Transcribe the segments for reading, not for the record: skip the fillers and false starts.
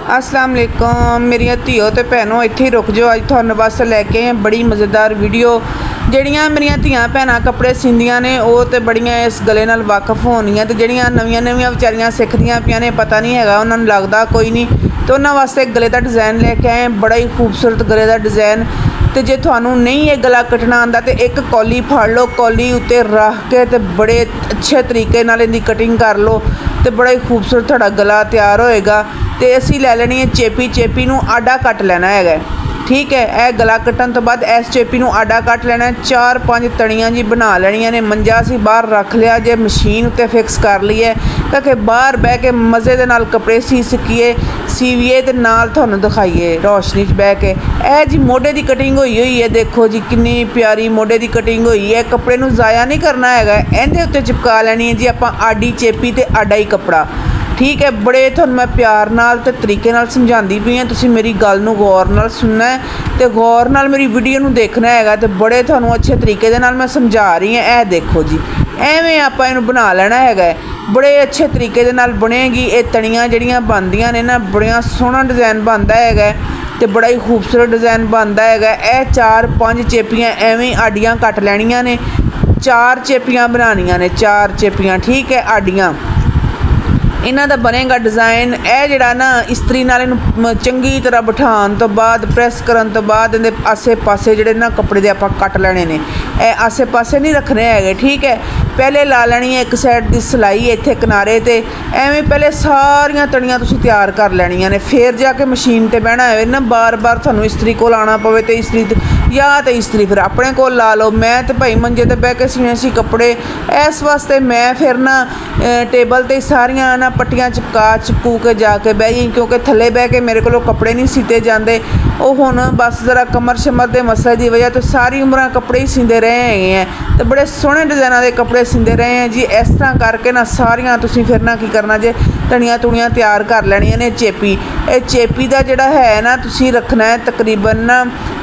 अस्सलाम वालेकुम मेरिया धीओ ते भैनों, इत्थे ही रुक जाओ। अज तुहानू बस लैके आए बड़ी मज़ेदार वीडियो। जड़ियाँ मेरिया धियाँ भैनां कपड़े सींदियां ने वो तो बड़ियां इस गले नाल वाकफ होनियां, ते जड़ियां नवियां नवियां बेचारियां सिखदियां पियां ने, पता नहीं हैगा उन्हां नूं लगदा कोई नहीं, तो उन्हां वास्ते गले का डिज़ाइन लैके आए, बड़ा ही खूबसूरत गले का डिज़ाइन। तो जे तुहानू नहीं ये गला कटना आंदा तो एक कौली फड़ लो, कौली उत्ते रख के ते बड़े अच्छे तरीके नाल इहदी कटिंग कर लो, तो बड़ा ही खूबसूरत तुहाडा गला तैयार होएगा। तो असी लै लैनी है चेपी, चेपी नूं आडा कट लेना है, ठीक है। यह गला कट्टन तो बाद इस चेपी नूं आडा कट लेना है। 4-5 तड़ियाँ जी बना लेनिया ने। मंजा असी बाहर रख लिया जे, मशीन उत्ते फिक्स कर ली है ताकि बाहर बह के मज़े दे नाल कपड़े सीवीए ते नाल तुहानू दिखाइए रोशनी च बह के। यह जी मोढे की कटिंग हुई है, देखो जी कितनी प्यारी मोढे की कटिंग हुई है। कपड़े नूं ज़ाया नहीं करना है, इहदे उत्ते चिपका लैनी है जी आपां आडी चेपी ते आडा ही कपड़ा, ठीक है। बड़े तुहानू मैं प्यार नाल ते तरीके नाल समझांदी पई हां, तुसीं मेरी गल नूं गौर नाल सुनना है ते गौर नाल मेरी वीडियो नूं देखना है, तो बड़े तुहानू अच्छे तरीके दे नाल मैं समझा रही हां। देखो जी एवें आपां इहनूं बना लेना है, बड़े अच्छे तरीके दे नाल बनेगी। ये तड़ियाँ जड़ियाँ बनदियां ने ना, बड़ा सोहना डिज़ाइन बनता है तो बड़ा ही खूबसूरत डिज़ाइन बनता है। यह 4-5 चेपियाँ एवें आडियाँ कट लैनियां ने, 4 चेपियाँ बनानियां ने, 4 चेपियाँ, ठीक है, आडियाँ। इन्हां दा बनेगा डिज़ाइन। यह जिहड़ा ना इस्त्री नाल इहनूं चंगी तरह बिठाउण तो बाद, प्रैस करन तो बाद इहदे आसे पासे जिहड़े ना कपड़े दे आपां कट लेने ने, यह आसे पासे नहीं रखने है, ठीक है। पहले ला लैनी है एक साइड की सिलाई इत्थे किनारे ते, एवें पहले सारियां तड़ियां तुसीं तैयार कर लैनियां ने, फिर जाके मशीन ते बहना है ना। बार बार तुहानू इस्त्री कोल आना पवे तो इस्त्री या तो इस्त्री फिर अपने कोल ला लो। मैं तो भाई मंजे ते बह के सीने सी कपड़े, इस वास्ते मैं फिर ना टेबल ते सारियां ना पट्टियां चिपकू के जाके बह गई, क्योंकि थल्ले बह के मेरे को कपड़े नहीं सीते जाते। वो हुण बस ज़रा कमर शमर के मसले की वजह तो सारी उम्र कपड़े ही सींदे रहे हैं, तो बड़े सोहने डिज़ाइनां के कपड़े सींदे रहे हैं जी। इस तरह करके ना सारियां तुसीं फिर ना की करना जे, तड़ियाँ तुड़ियाँ तैयार कर लैनियां ने। चेपी, ये चेपी का जिहड़ा है ना तुसीं रखना है तकरीबन ना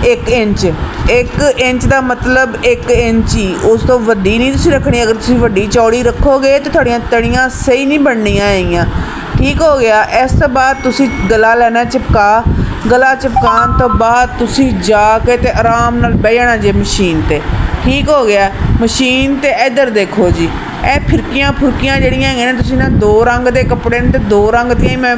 1 इंच। 1 इंच का मतलब 1 इंच ही, उस तो वड्डी नहीं तुसीं रखनी। अगर तुसीं वड्डी चौड़ी रखोगे तो तुहाड़ियां तड़ियाँ सही नहीं बननियां हैगियां, ठीक हो गया। इस तो बाद तुसीं गला लेना चिपका, गला चिपकाउण तो बाद तुसीं जाके ते आराम नाल बह जाना जे मशीन ते, ठीक हो गया। मशीन ते इधर देखो जी, यह फिरकियां फुरकियां जड़ियां हैं तुसीं ना 2 रंग के कपड़े ने, तो 2 रंग दियां ही मैं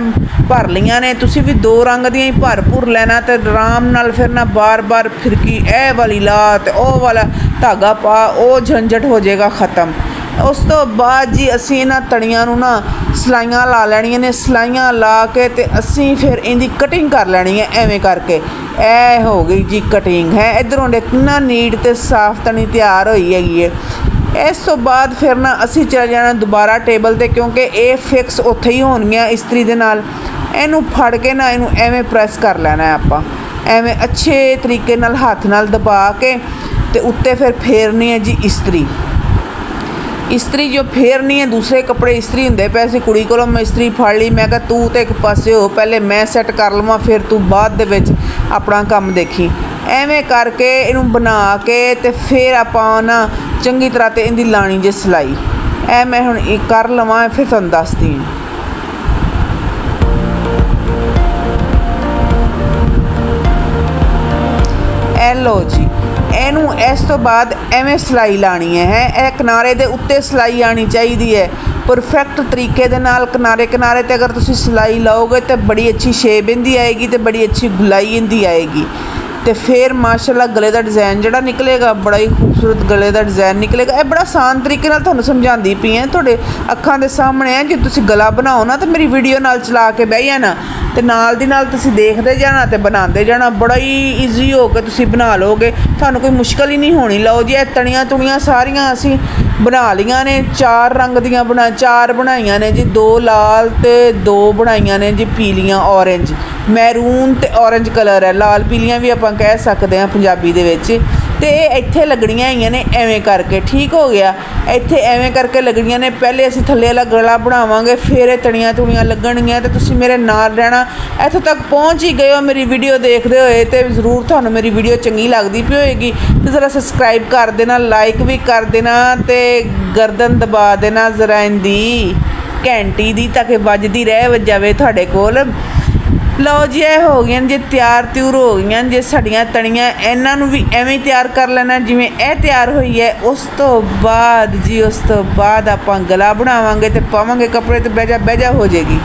भर लियां ने। तुसीं भी 2 रंग दियां ही भर भुर लेना, तो आराम नाल फिर ना बार बार फिरकी ए वाली ला ते ओ वाला धागा पा, वो झंझट हो जाएगा ख़त्म। उस तो बाद जी असी इन्हां तड़ियां नूं ना सिलाइयां ला लैनियां ने। सिलाइयां ला के ते असी फिर इहदी कटिंग कर लैनी है, एवें करके। ए हो गई जी कटिंग है, इधरों दे कितना नीट ते साफ तनी तैयार होई हैगी है। इस तो बाद फिर ना असी चले जाना दोबारा टेबल ते, क्योंकि ये फिक्स उत्थे ही होणगियां इस्त्री दे नाल। इहनूं फड़ के ना इहनूं एवें प्रैस कर लेना है आपां, एवें अच्छे तरीके नाल हत्थ नाल दबा के ते उत्ते फिर फेरनी है जी इस्त्री। इस्त्री जो फेरनी है, दूसरे कपड़े इस्त्री होंदे पे सी, कुड़ी कोलों मैं इस्त्री फड़ ली, मैं कहा तू तो एक पासे हो, पहले मैं सैट कर लवां फिर तू बाद दे विच अपना काम देखी। एवें करके इनूं बना के ते फिर आपां ना चंगी तरह ते इहदी लानी जे सिलाई। ए मैं हुण कर लवां फिर तुहानूं दसदी हां। ए लो जी, इनू इस तो बाद एवें सिलाई लानी है। किनारे दे उत्ते सिलाई आनी चाहिए है परफेक्ट तरीके दे नाल। किनारे किनारे ते अगर तुसीं सिलाई लाओगे तो बड़ी अच्छी शेप इहदी आएगी, तो बड़ी अच्छी गुलाई इहदी आएगी, तो फिर माशाल्लाह गले का डिज़ाइन जिहड़ा निकलेगा बड़ा ही खूबसूरत गले का डिज़ाइन निकलेगा। यह बड़ा आसान तरीके नाल तुहानूं समझांदी पई हां, तुहाडे अखां दे सामने है। जे तुसीं गला बनाओ ना तो मेरी वीडियो नाल चला के बह जाना, तो नाल दी नाल तुसीं देखदे जाना ते बनांदे जाना, बड़ा ही ईजी हो के तुसीं बना लोगे, तुहानूं कोई मुश्किल ही नहीं होनी। लो जी ये तड़ियाँ तुड़ियाँ सारियां असीं बना लियां ने। 4 रंग दियां 4 बनाइयां ने जी, 2 लाल ते 2 बनाइयां ने जी पीलियां, ऑरेंज, मैरून ते ऑरेंज कलर है, लाल पीलियां भी आपां कह सकते हैं पंजाबी दे विच। तो ये इत्थे लगनियां हैगियां ने एवें करके, ठीक हो गया। इत्थे एवें करके लगनियां ने। पहले असीं थल्ले वाला गला बनावांगे, फिर ये तड़ियाँ तुड़ियाँ लगणगियां, तो तुसीं मेरे नाल रहना। इत्थों तक पहुँच ही गए हो मेरी वीडियो देखते हुए, तो जरूर तुहानूं मेरी वीडियो चंगी लगदी पई होएगी, तो ज़रा सबसक्राइब कर देना, लाइक भी कर देना, तो गर्दन दबा देना ज़रा इंदी घंटी दी, ताकि वजदी रहे जावे तुहाडे कोल। लो जी ये हो गई जे तैयार त्यूर हो गई जे साड़ियाँ तड़ियाँ इन्हों भी एवें ही तैयार कर लेना जिमें यह तैयार हुई है। उस तो बाद जी उस तो बाद आप गला बनावांगे तो पावांगे कपड़े तो बहजा हो जाएगी।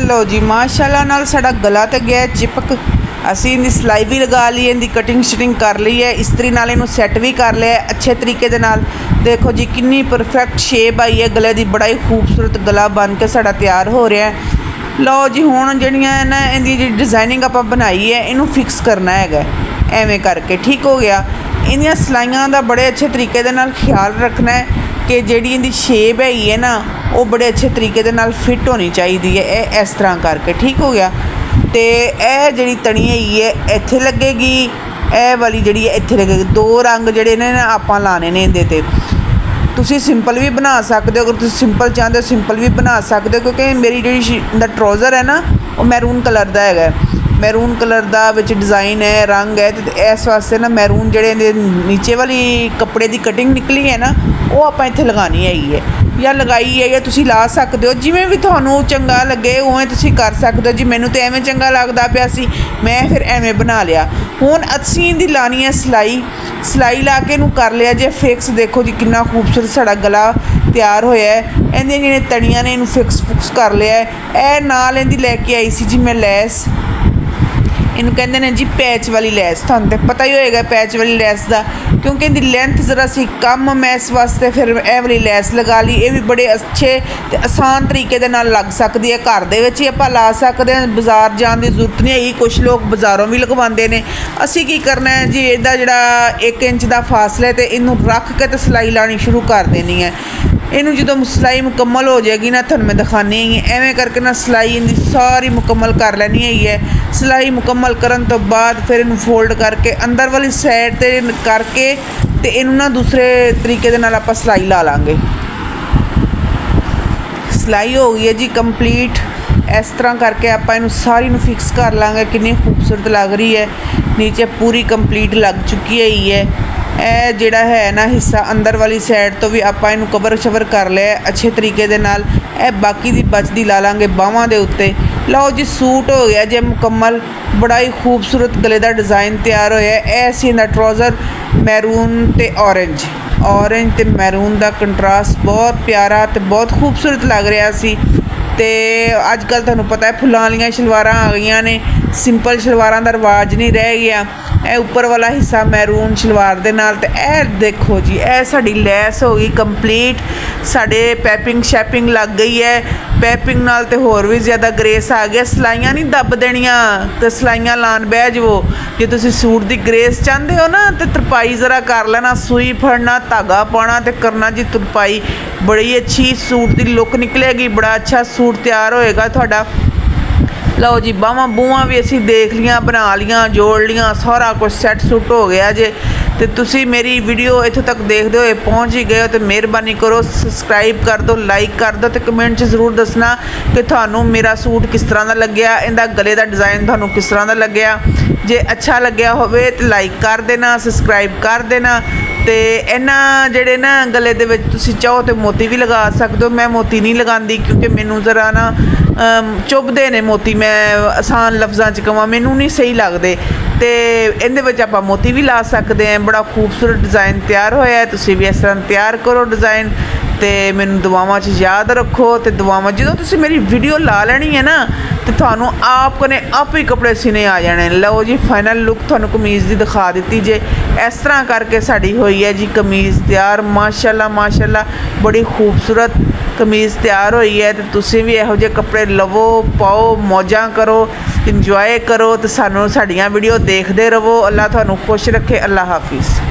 लो जी माशाल्लाह नाल साड़ा गला तो गया चिपक। असी इनकी सिलाई भी लगा ली है, इनकी कटिंग शटिंग कर ली है, इस्त्री नाल इनू सैट भी कर लिया है अच्छे तरीके दे नाल। देखो जी कितनी परफेक्ट शेप आई है गले की, बड़ा ही खूबसूरत गला बन के साड़ा तैयार हो रहा है। लो जी हुण जिहड़ियां ना इहदी जी डिज़ाइनिंग आपां बनाई है इनू फिक्स करना है एवें करके, ठीक हो गया। इहदियां सिलाइयां दा बड़े अच्छे तरीके दे नाल ख्याल रखना है कि जिहड़ी इहदी शेप हैगी है ना वो बड़े अच्छे तरीके दे नाल फिट होनी चाहिए है, इस तरह करके, ठीक हो गया। तो यह जिहड़ी तनी हैगी है इत्थे लगेगी, यह वाली जिहड़ी है इत्थे लगेगी। दो रंग जिहड़े ने ना आपां लाने ने इहदे ते। तुसी सिंपल भी बना सकते हो, अगर तुम सिंपल चाहते हो सिंपल भी बना सकते हो, क्योंकि मेरी जी ट्राउज़र है ना वो मैरून कलर का है, मैरून कलर का विच डिज़ाइन है रंग है। तो इस वास्ते ना मैरून जिहड़े नीचे वाली कपड़े की कटिंग निकली है ना वो आप इत्थे लगानी है या लगाई है या तुसी ला सकते हो, जिमें भी तुहानू चंगा लगे उवें तुसी कर सकते हो। जी मैनू तो एवें चंगा लगदा पिया सी मैं फिर एवें बना लिया। हुण असीं इहदी लानी है सिलाई, सिलाई ला के इनू कर लिया जे फिक्स। देखो जी कितना खूबसूरत साड़ा गला तैयार होया है। इहदियां जिहड़ियां तड़ियां ने इनू फिक्स फुक्स कर लिया है। ए नाल इहदी लैके आई सी जी मैं लैस, इनू कहते हैं जी पैच वाली लैस। तुहानू तो पता ही होएगा पैच वाली लैस का, क्योंकि इहदी लेंथ ज़रा सी कम मैं इस वास्ते फिर यह वाली लैस लगा ली। ये भी बड़े अच्छे ते आसान तरीके दे नाल लग सकती है, घर दे विच ही आपां ला सकते हैं, बाज़ार जाने की जरूरत नहीं है। कुछ लोग बाज़ारों भी लगवाते हैं। असी की करना है जी इहदा जिहड़ा 1 इंच का फासला तो इनू रख के तो सिलाई लानी शुरू कर देनी है। इनू जो सिलाई मुकम्मल हो जाएगी ना तुहानू मैं दिखानी है एवें करके ना सिलाई इनकी सारी मुकम्मल कर लेनी है। सिलाई मुकम्मल करन तो बाद फिर इनू फोल्ड करके अंदर वाली साइड ते करके ते इनू ना दूसरे तरीके दे नाल आपां सिलाई ला लांगे। सिलाई हो गई है जी कंप्लीट। इस तरह करके आपां इनू सारी नू फिक्स कर लांगे। कितनी खूबसूरत लग रही है, नीचे पूरी कंप्लीट लग चुकी है। यह जिहड़ा है ना हिस्सा अंदर वाली साइड तो भी आपां इनू कवर शवर कर लिया अच्छे तरीके दे नाल। यह बाकी दी बचदी ला लांगे बाहां दे उत्ते। लो जी सूट हो गया जे मुकम्मल, बड़ा ही खूबसूरत गले का डिज़ाइन तैयार होया। यह सी इहदा ट्राउज़र मैरून ते ऑरेंज, ऑरेंज ते मैरून का कंट्रास्ट बहुत प्यारा तो बहुत खूबसूरत लग रहा सी। तो अजकल तुहानू पता है फुल्लां वालियां शलवारां आ गई ने, सिंपल शलवारां का रिवाज नहीं रह गया। यह उपर वाला हिस्सा मैरून शलवार दे नाल ते यह देखो जी यह साड़ी लैस हो गई कंप्लीट। साढ़े पैपिंग शैपिंग लग गई है, पैपिंग नाल ते होर भी ज़्यादा ग्रेस आ गया। सिलाइयां नहीं दब देनियां तो सिलाइयां लान बह जावो। जे तुसीं सूट की ग्रेस चाहते हो ना तो तरपाई ज़रा कर लेना, सूई फड़ना धागा पाना तो करना जी तरपाई। बड़ी अच्छी सूट की लुक निकलेगी, बड़ा अच्छा सूट तैयार होएगा तुहाडा। लो जी बाहां बूहां भी असी देख लियां, बना लियां, जोड़ लियां, सारा कुछ सैट सुट हो गया जे। तो तुसी मेरी वीडियो इत्थों तक देखते हुए पहुँच ही गए हो तो मेहरबानी करो सब्सक्राइब कर दो, लाइक कर दो तो कमेंट च ज़रूर दसना कि थानू मेरा सूट किस तरह का लग्या, इहदा गले का डिज़ाइन थानू किस तरह का लग्या। जे अच्छा लग्या होवे तो लाइक कर देना, सब्सक्राइब कर देना। तो इन्हां जिहड़े ना गले दे विच तुसीं चाहो तो मोती भी लगा सकते हो। मैं मोती नहीं लगाती क्योंकि मैनू ज़रा ना चुभदे ने मोती, मैं आसान लफ्ज़ां च कहां मैनू नहीं सही लगदे। तो इहदे विच आपां मोती भी ला सकते हैं। बड़ा खूबसूरत डिज़ाइन तैयार होया है, तुसीं भी इस तरह तैयार करो डिज़ाइन। तो मैनू दुआवां च याद रखो। तो दुआवां जो तुसीं मेरी वीडियो ला लेनी है ना तो थानू आप कने आप ही कपड़े सीने आ जाने। लो जी फाइनल लुक थानू कमीज़ की दिखा दी जे। इस तरह करके साड़ी हुई है जी कमीज़ तैयार। माशाल्लाह माशाल्लाह बड़ी खूबसूरत कमीज़ तैयार हुई है। तो तुसीं भी इहो जिहे कपड़े लवो, पाओ, मौजां करो, इंजॉय करो। तो सानू साड़ियाँ वीडियो देखते रहो। अल्लाह थानू खुश रखे। अल्लाह हाफिज़।